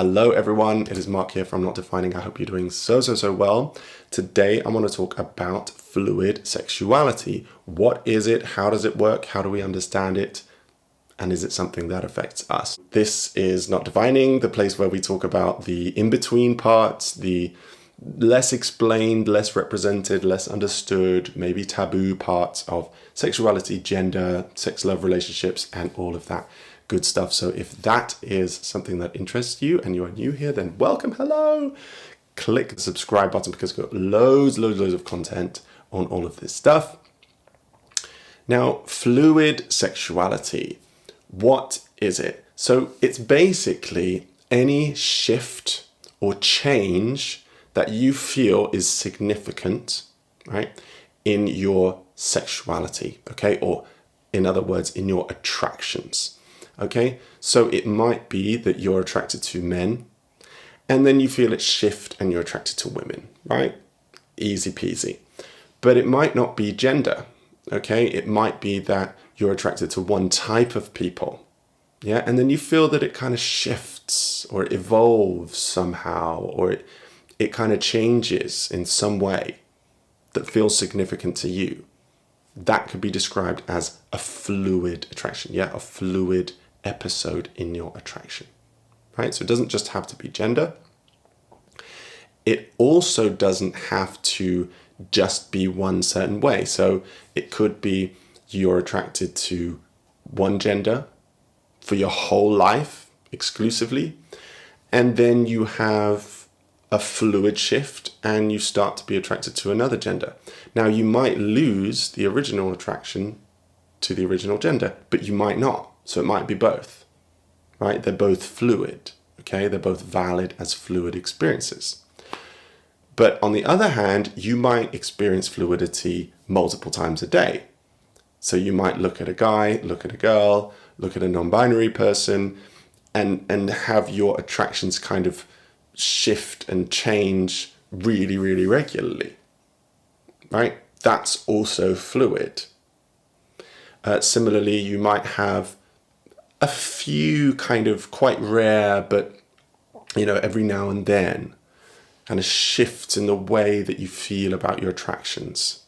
Hello everyone, it is Mark here from Not Defining. I hope you're doing so well. Today I want to talk about fluid sexuality. What is it? How does it work? How do we understand it? And is it something that affects us? This is Not Defining, the place where we talk about the in-between parts, the less explained, less represented, less understood, maybe taboo parts of sexuality, gender, sex, love, relationships, and all of that good stuff. So if that is something that interests you and you are new here, then welcome, hello. Click the subscribe button because we've got loads of content on all of this stuff. Now, fluid sexuality, what is it? So it's basically any shift or change that you feel is significant, right, in your sexuality, okay? Or in other words, in your attractions. Okay, so it might be that you're attracted to men and then you feel it shift and you're attracted to women, right? Easy peasy. But it might not be gender, okay? It might be that you're attracted to one type of people, yeah? And then you feel that it kind of shifts or it evolves somehow, or it kind of changes in some way that feels significant to you. That could be described as a fluid attraction, yeah? A fluid episode in your attraction, right? So it doesn't just have to be gender. It also doesn't have to just be one certain way. So it could be you're attracted to one gender for your whole life exclusively, and then you have a fluid shift and you start to be attracted to another gender. Now you might lose the original attraction to the original gender, but you might not. So it might be both, right? They're both fluid, okay? They're both valid as fluid experiences. But on the other hand, you might experience fluidity multiple times a day. So you might look at a guy, look at a girl, look at a non-binary person, and have your attractions kind of shift and change really regularly, right? That's also fluid. Similarly, you might have a few kind of quite rare, but every now and then kind of shifts in the way that you feel about your attractions,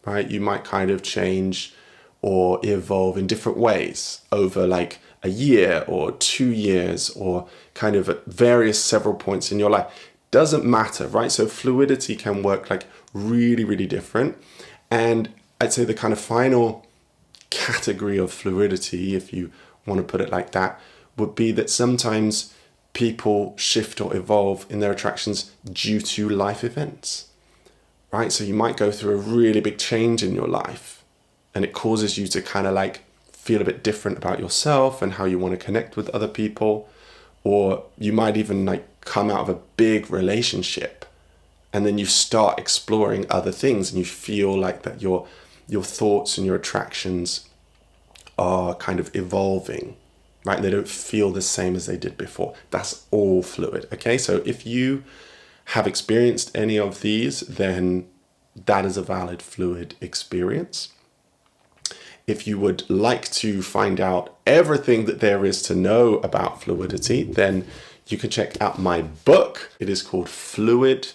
right? You might kind of change or evolve in different ways over like a year or 2 years or kind of at various several points in your life. Doesn't matter, right? So fluidity can work like really different. And I'd say the kind of final category of fluidity, if you want to put it like that, would be that sometimes people shift or evolve in their attractions due to life events, right? So you might go through a really big change in your life and it causes you to kind of like feel a bit different about yourself and how you want to connect with other people. Or you might even like come out of a big relationship and then you start exploring other things and you feel like that your thoughts and your attractions are kind of evolving, right? They don't feel the same as they did before. That's all fluid, okay? So if you have experienced any of these, then that is a valid fluid experience. If you would like to find out everything that there is to know about fluidity, then you can check out my book. It is called Fluid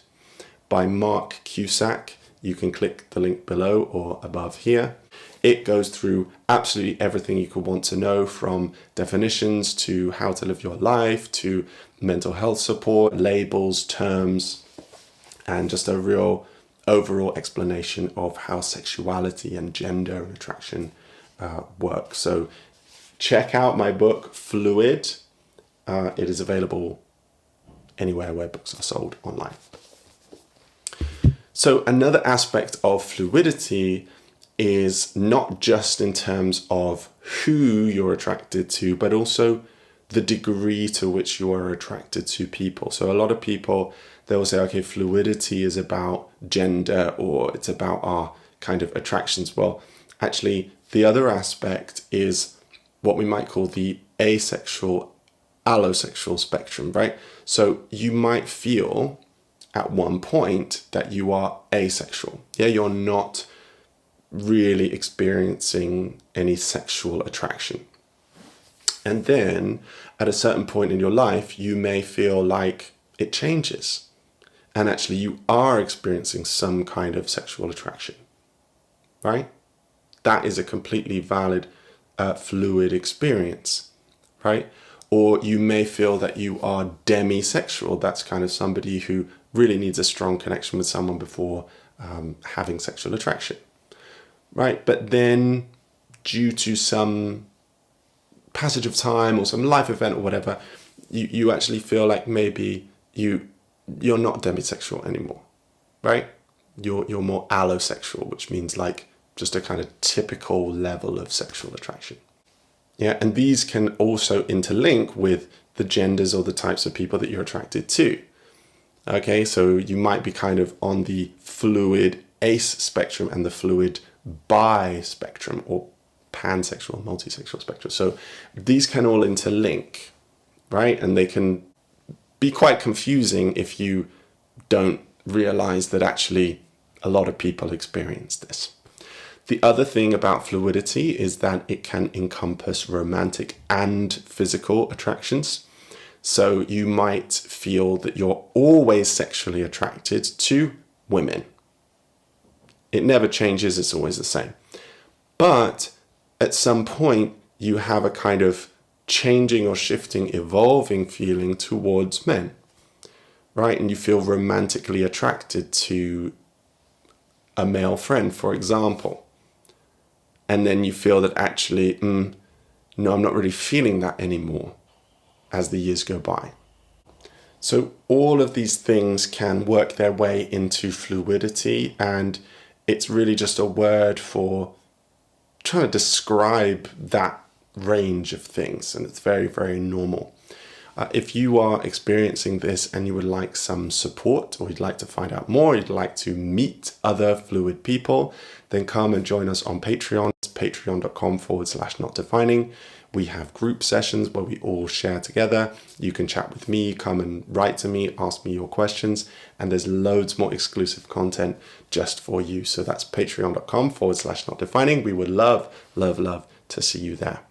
by Mark Cusack. You can click the link below or above here. It goes through absolutely everything you could want to know, from definitions to how to live your life to mental health support, labels, terms, and just a real overall explanation of how sexuality and gender and attraction work. So check out my book, Fluid. It is available anywhere where books are sold online. So another aspect of fluidity is not just in terms of who you're attracted to, but also the degree to which you are attracted to people. So a lot of people, they'll say, okay, fluidity is about gender or it's about our kind of attractions. Well, actually, the other aspect is what we might call the asexual, allosexual spectrum, right? So you might feel at one point that you are asexual. Yeah, you're not really experiencing any sexual attraction. And then at a certain point in your life, you may feel like it changes. And actually you are experiencing some kind of sexual attraction, right? That is a completely valid, fluid experience, right? Or you may feel that you are demisexual. That's kind of somebody who really needs a strong connection with someone before having sexual attraction, right? But then due to some passage of time or some life event or whatever, you actually feel like maybe you're not demisexual anymore, right? You're more allosexual, which means like just a kind of typical level of sexual attraction. Yeah, and these can also interlink with the genders or the types of people that you're attracted to. Okay, so you might be kind of on the fluid ace spectrum and the fluid bi spectrum, or pansexual, multisexual spectrum. So these can all interlink, right? And they can be quite confusing if you don't realize that actually a lot of people experience this. The other thing about fluidity is that it can encompass romantic and physical attractions. So you might feel that you're always sexually attracted to women. It never changes, it's always the same. But at some point, you have a kind of changing or shifting, evolving feeling towards men, right? And you feel romantically attracted to a male friend, for example. And then you feel that actually, no, I'm not really feeling that anymore as the years go by. So all of these things can work their way into fluidity, and it's really just a word for trying to describe that range of things, and it's very, very normal. If you are experiencing this and you would like some support, or you'd like to find out more, you'd like to meet other fluid people, then come and join us on Patreon. It's patreon.com/notdefining. We have group sessions where we all share together. You can chat with me, come and write to me, ask me your questions, and there's loads more exclusive content just for you. So that's patreon.com/notdefining. We would love, love, love to see you there.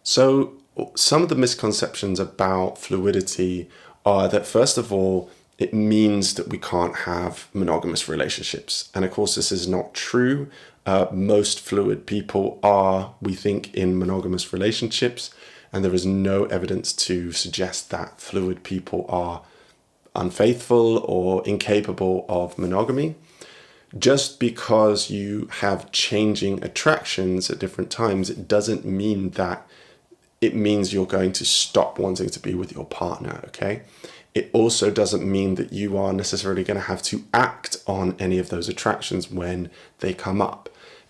So some of the misconceptions about fluidity are that, first of all, it means that we can't have monogamous relationships. And of course, this is not true. Most fluid people are, we think, in monogamous relationships, and there is no evidence to suggest that fluid people are unfaithful or incapable of monogamy. Just because you have changing attractions at different times, it doesn't mean that it means you're going to stop wanting to be with your partner, okay? It also doesn't mean that you are necessarily going to have to act on any of those attractions when they come up.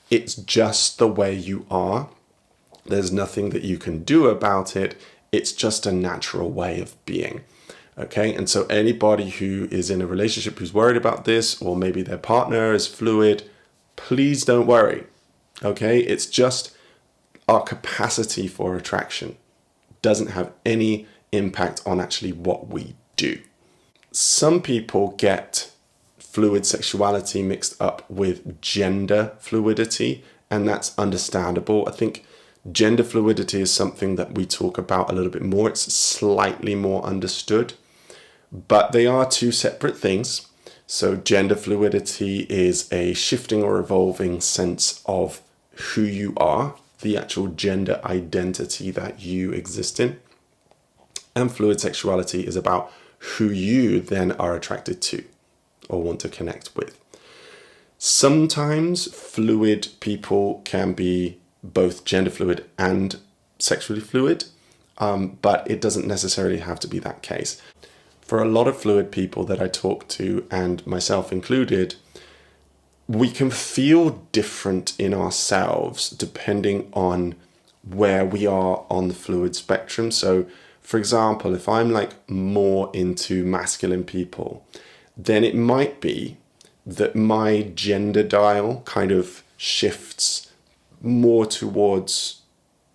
It's just the way you are. There's nothing that you can do about it. It's just a natural way of being, okay? And so anybody who is in a relationship who's worried about this, or maybe their partner is fluid, please don't worry, okay? It's just our capacity for attraction doesn't have any impact on actually what we do. Some people get fluid sexuality mixed up with gender fluidity, and that's understandable. I think gender fluidity is something that we talk about a little bit more. It's slightly more understood, but they are two separate things. So gender fluidity is a shifting or evolving sense of who you are, the actual gender identity that you exist in. And fluid sexuality is about who you then are attracted to or want to connect with. Sometimes fluid people can be both gender fluid and sexually fluid, but it doesn't necessarily have to be that case. For a lot of fluid people that I talk to, and myself included, we can feel different in ourselves depending on where we are on the fluid spectrum. So, for example, if I'm like more into masculine people, then it might be that my gender dial kind of shifts more towards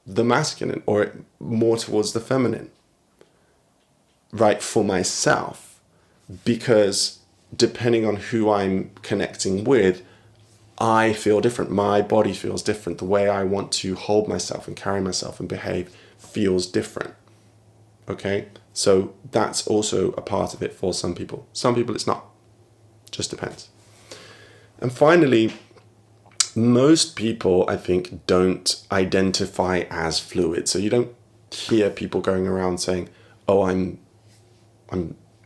the masculine or more towards the feminine, right, for myself, because depending on who I'm connecting with, I feel different. My body feels different. The way I want to hold myself and carry myself and behave feels different. Okay? So that's also a part of it for some people. Some people it's not. Just depends. And finally, most people, I think, don't identify as fluid. So you don't hear people going around saying, oh, I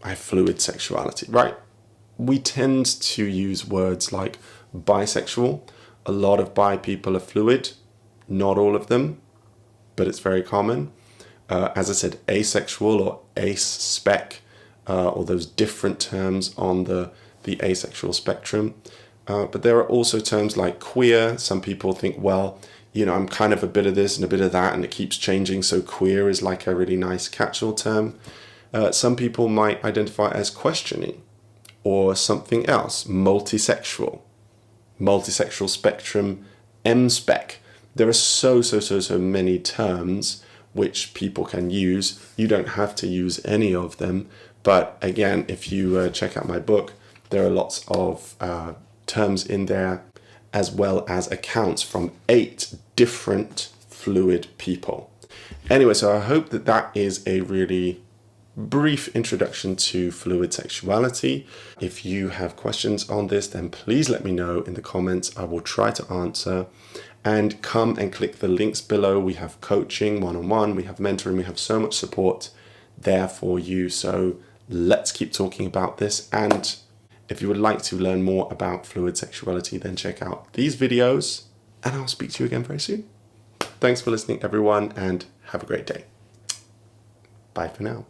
have fluid sexuality, right? We tend to use words like bisexual. A lot of bi people are fluid, not all of them, but it's very common. As I said, asexual or ace spec, or those different terms on the asexual spectrum. But there are also terms like queer. Some people think, well, you know, I'm kind of a bit of this and a bit of that, and it keeps changing. So queer is like a really nice catch-all term. Some people might identify as questioning or something else, multisexual spectrum, M-spec. There are so many terms which people can use. You don't have to use any of them. But again, if you check out my book, there are lots of terms in there, as well as accounts from 8 different fluid people. Anyway, so I hope that that is a really brief introduction to fluid sexuality. If you have questions on this, then please let me know in the comments. I will try to answer. And come and click the links below. We have coaching one-on-one, we have mentoring, we have so much support there for you. So let's keep talking about this. And if you would like to learn more about fluid sexuality, then check out these videos, and I'll speak to you again very soon. Thanks for listening, everyone, and have a great day. Bye for now.